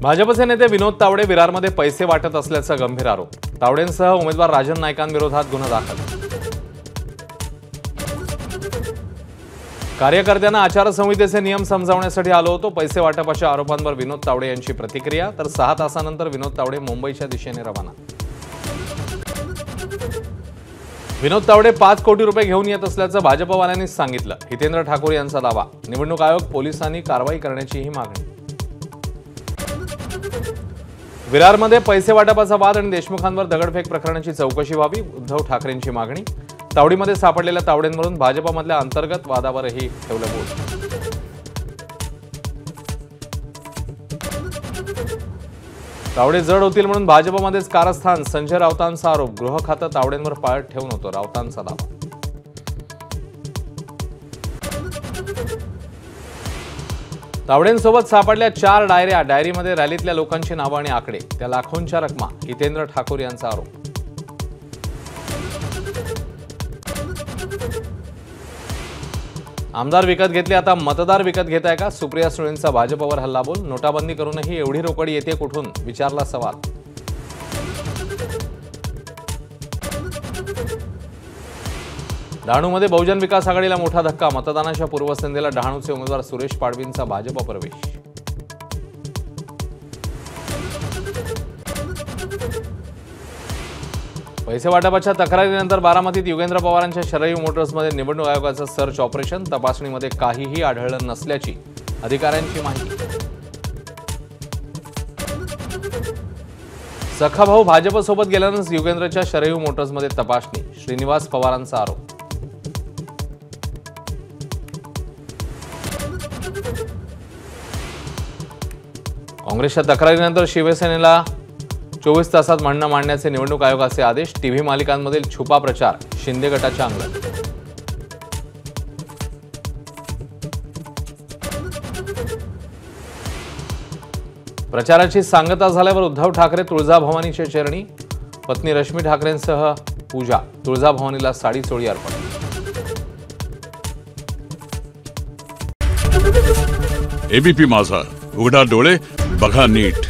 भाजपचे नेते विनोद तावडे विरारमध्ये पैसे वाटत असल्याचा गंभीर आरोप। तावडेंसह उमेदवार राजन नाईकांविरोधात गुन्हा दाखल। कार्यकर्त्यांना आचारसंहितेचे नियम समजावण्यासाठी आलो होतो। पैसे वाटपाच्या आरोपांवर विनोद तावडे यांची प्रतिक्रिया। तर 6 तासानंतर विनोद तावडे मुंबईच्या दिशेने रवाना। विनोद तावडे 5 कोटी रुपये घेऊन येत असल्याचं भाजपवाल्यांनी सांगितलं। हितेंद्र ठाकूर यांचा दावा। निवडणूक आयोग पोलिसांनी कारवाई करण्याचीही मागणी। विरारमध्ये पैसे वाटपाचा वाद आणि देशमुखांवर दगडफेक प्रकरणाची चौकशी व्हावी, उद्धव ठाकरेंची मागणी। तावडीमध्ये सापडलेल्या तावडेंवरून भाजपमधल्या अंतर्गत वादावरही ठेवलं बोल। तावडे जड होतील म्हणून भाजपमध्येच कारस्थान, संजय राऊतांचा आरोप। गृह खातं तावडेंवर पाळत ठेवून होतं, राऊतांचा दावा। तावडेंसोबत सापडल्या 4 डायऱ्या। डायरीमध्ये रॅलीतल्या लोकांची नावं आणि आकडे, त्या लाखोंच्या रकमा। हितेंद्र ठाकूर यांचा आरोप। आमदार विकत घेतले, आता मतदार विकत घेताय का? सुप्रिया सुळेंचा भाजपवर हल्लाबोल। नोटाबंदी करूनही एवढी रोकड येते कुठून, विचारला सवाल। डहाणूमध्ये बहुजन विकास आघाडीला मोठा धक्का। मतदानाच्या पूर्वसंध्येला डहाणूचे उमेदवार सुरेश पाडवींचा भाजप प्रवेश। पैसे वाटपाच्या तक्रारीनंतर बारामतीत युगेंद्र पवारांच्या शरयू मोटर्समध्ये निवडणूक आयोगाचं सर्च ऑपरेशन। तपासणीमध्ये काहीही आढळलं नसल्याची अधिकाऱ्यांची माहिती। सखा भाऊ भाजपसोबत गेल्यानंच युगेंद्रच्या शरयू मोटर्समध्ये तपासणी। श्रीनिवास पवारांचा आरोप। काँग्रेसच्या तक्रारीनंतर शिवसेनेला 24 तासात म्हणणं मांडण्याचे निवडणूक आयोगाचे आदेश। टीव्ही मालिकांमधील छुपा प्रचार शिंदे गटाच्या अंगणात। प्रचाराची सांगता झाल्यावर उद्धव ठाकरे तुळजाभवानीच्या चरणी। पत्नी रश्मी ठाकरेंसह पूजा। तुळजाभवानीला साडी चोळी अर्पण। एबीपी माझा, उघडा डोळे बघा नीट।